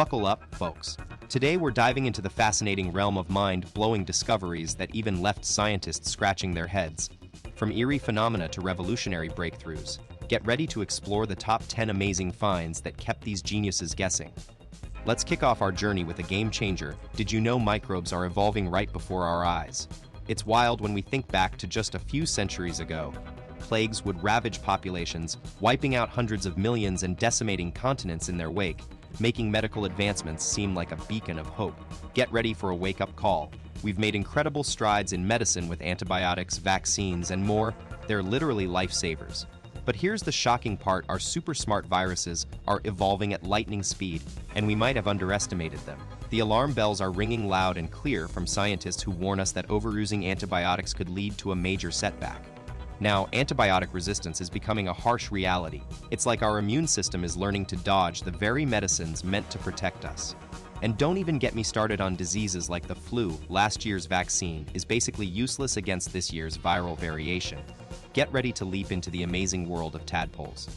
Buckle up, folks. Today we're diving into the fascinating realm of mind-blowing discoveries that even left scientists scratching their heads. From eerie phenomena to revolutionary breakthroughs, get ready to explore the top 10 amazing finds that kept these geniuses guessing. Let's kick off our journey with a game changer. Did you know microbes are evolving right before our eyes? It's wild when we think back to just a few centuries ago. Plagues would ravage populations, wiping out hundreds of millions and decimating continents in their wake, making medical advancements seem like a beacon of hope. Get ready for a wake-up call. We've made incredible strides in medicine with antibiotics, vaccines, and more. They're literally lifesavers. But here's the shocking part: our super smart viruses are evolving at lightning speed, and we might have underestimated them. The alarm bells are ringing loud and clear from scientists who warn us that overusing antibiotics could lead to a major setback. Now, antibiotic resistance is becoming a harsh reality. It's like our immune system is learning to dodge the very medicines meant to protect us. And don't even get me started on diseases like the flu. Last year's vaccine is basically useless against this year's viral variation. Get ready to leap into the amazing world of tadpoles.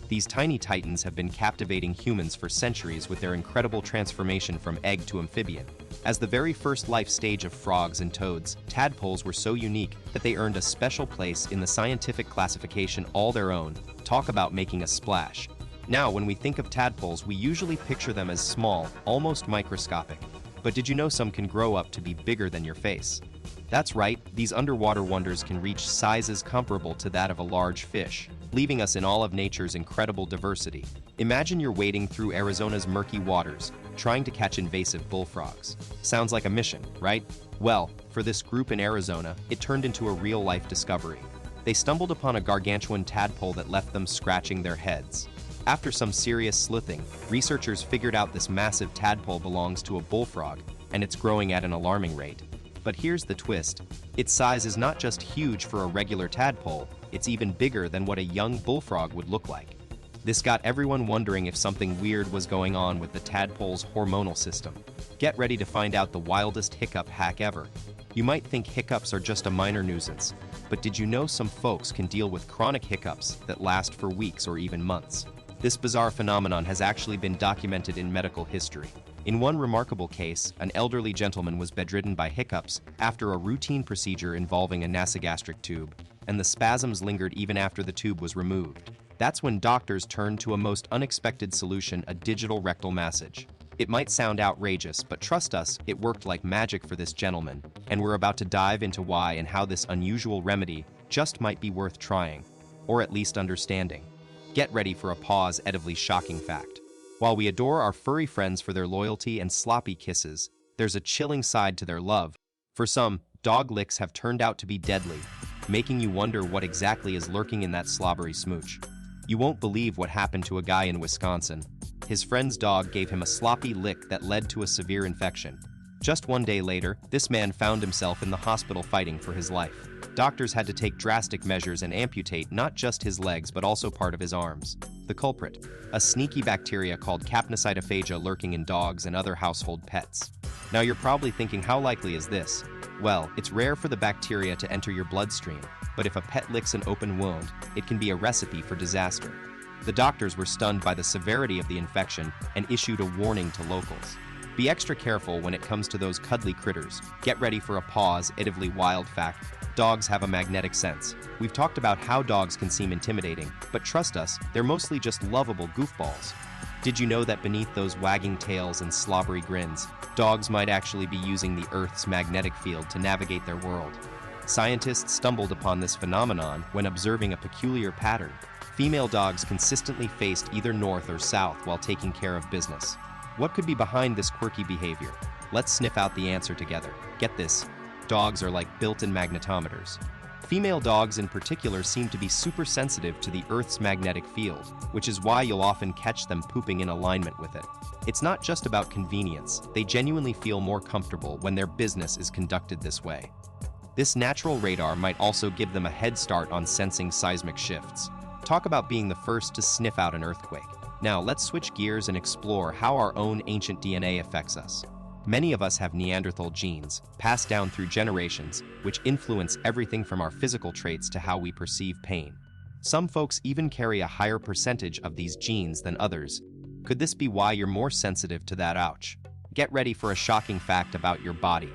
These tiny titans have been captivating humans for centuries with their incredible transformation from egg to amphibian. As the very first life stage of frogs and toads, tadpoles were so unique that they earned a special place in the scientific classification all their own. Talk about making a splash. Now, when we think of tadpoles, we usually picture them as small, almost microscopic. But did you know some can grow up to be bigger than your face? That's right, these underwater wonders can reach sizes comparable to that of a large fish, leaving us in awe of nature's incredible diversity. Imagine you're wading through Arizona's murky waters, trying to catch invasive bullfrogs. Sounds like a mission, right? Well, for this group in Arizona, it turned into a real-life discovery. They stumbled upon a gargantuan tadpole that left them scratching their heads. After some serious sleuthing, researchers figured out this massive tadpole belongs to a bullfrog, and it's growing at an alarming rate. But here's the twist. Its size is not just huge for a regular tadpole, it's even bigger than what a young bullfrog would look like. This got everyone wondering if something weird was going on with the tadpole's hormonal system. Get ready to find out the wildest hiccup hack ever. You might think hiccups are just a minor nuisance, but did you know some folks can deal with chronic hiccups that last for weeks or even months? This bizarre phenomenon has actually been documented in medical history. In one remarkable case, an elderly gentleman was bedridden by hiccups after a routine procedure involving a nasogastric tube, and the spasms lingered even after the tube was removed. That's when doctors turned to a most unexpected solution: a digital rectal massage. It might sound outrageous, but trust us, it worked like magic for this gentleman, and we're about to dive into why and how this unusual remedy just might be worth trying, or at least understanding. Get ready for a positively shocking fact. While we adore our furry friends for their loyalty and sloppy kisses, there's a chilling side to their love. For some, dog licks have turned out to be deadly, making you wonder what exactly is lurking in that slobbery smooch. You won't believe what happened to a guy in Wisconsin. His friend's dog gave him a sloppy lick that led to a severe infection. Just one day later, this man found himself in the hospital fighting for his life. Doctors had to take drastic measures and amputate not just his legs but also part of his arms. The culprit: a sneaky bacteria called capnocytophaga lurking in dogs and other household pets. Now you're probably thinking, how likely is this? Well, it's rare for the bacteria to enter your bloodstream, but if a pet licks an open wound, it can be a recipe for disaster. The doctors were stunned by the severity of the infection and issued a warning to locals. Be extra careful when it comes to those cuddly critters. Get ready for a positively wild fact. Dogs have a magnetic sense. We've talked about how dogs can seem intimidating, but trust us, they're mostly just lovable goofballs. Did you know that beneath those wagging tails and slobbery grins, dogs might actually be using the Earth's magnetic field to navigate their world? Scientists stumbled upon this phenomenon when observing a peculiar pattern. Female dogs consistently faced either north or south while taking care of business. What could be behind this quirky behavior? Let's sniff out the answer together. Get this: dogs are like built-in magnetometers. Female dogs in particular seem to be super sensitive to the Earth's magnetic field, which is why you'll often catch them pooping in alignment with it. It's not just about convenience, they genuinely feel more comfortable when their business is conducted this way. This natural radar might also give them a head start on sensing seismic shifts. Talk about being the first to sniff out an earthquake. Now let's switch gears and explore how our own ancient DNA affects us. Many of us have Neanderthal genes, passed down through generations, which influence everything from our physical traits to how we perceive pain. Some folks even carry a higher percentage of these genes than others. Could this be why you're more sensitive to that ouch? Get ready for a shocking fact about your body.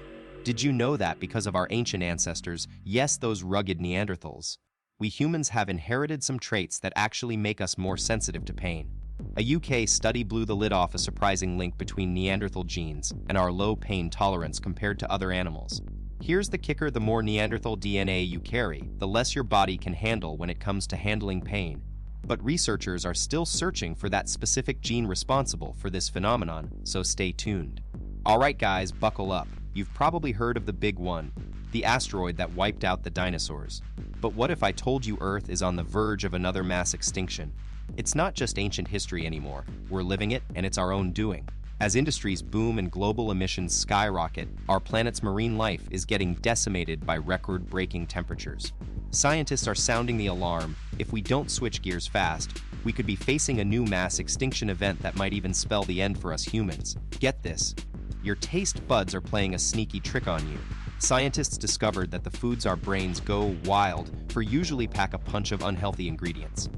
Did you know that because of our ancient ancestors, yes, those rugged Neanderthals, we humans have inherited some traits that actually make us more sensitive to pain? A UK study blew the lid off a surprising link between Neanderthal genes and our low pain tolerance compared to other animals. Here's the kicker: the more Neanderthal DNA you carry, the less your body can handle when it comes to handling pain. But researchers are still searching for that specific gene responsible for this phenomenon, so stay tuned. Alright guys, buckle up. You've probably heard of the big one, the asteroid that wiped out the dinosaurs. But what if I told you Earth is on the verge of another mass extinction? It's not just ancient history anymore. We're living it, and it's our own doing. As industries boom and global emissions skyrocket, our planet's marine life is getting decimated by record-breaking temperatures. Scientists are sounding the alarm. If we don't switch gears fast, we could be facing a new mass extinction event that might even spell the end for us humans. Get this: your taste buds are playing a sneaky trick on you. Scientists discovered that the foods our brains go wild for usually pack a punch of unhealthy ingredients.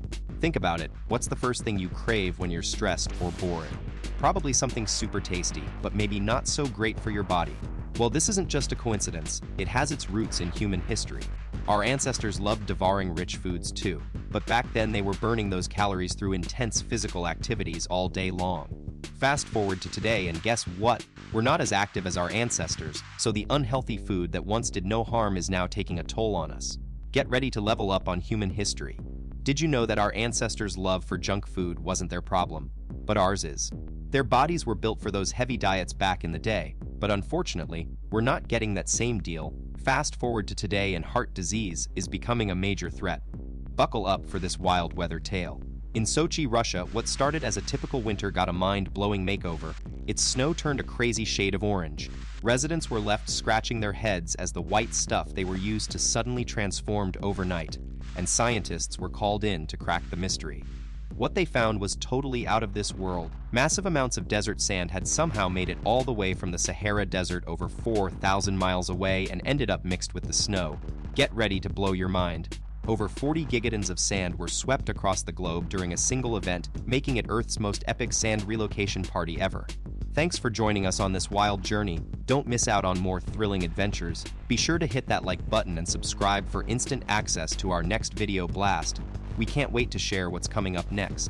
Think about it. What's the first thing you crave when you're stressed or bored? Probably something super tasty, but maybe not so great for your body. Well, this isn't just a coincidence. It has its roots in human history. Our ancestors loved devouring rich foods too, but back then they were burning those calories through intense physical activities all day long. Fast forward to today, and guess what? We're not as active as our ancestors, so the unhealthy food that once did no harm is now taking a toll on us. Get ready to level up on human history. Did you know that our ancestors' love for junk food wasn't their problem, but ours is? Their bodies were built for those heavy diets back in the day, but unfortunately, we're not getting that same deal. Fast forward to today, and heart disease is becoming a major threat. Buckle up for this wild weather tale. In Sochi, Russia, what started as a typical winter got a mind-blowing makeover. Its snow turned a crazy shade of orange. Residents were left scratching their heads as the white stuff they were used to suddenly transformed overnight, and scientists were called in to crack the mystery. What they found was totally out of this world. Massive amounts of desert sand had somehow made it all the way from the Sahara Desert over 4,000 miles away and ended up mixed with the snow. Get ready to blow your mind. Over 40 gigatons of sand were swept across the globe during a single event, making it Earth's most epic sand relocation party ever. Thanks for joining us on this wild journey. Don't miss out on more thrilling adventures. Be sure to hit that like button and subscribe for instant access to our next video blast. We can't wait to share what's coming up next.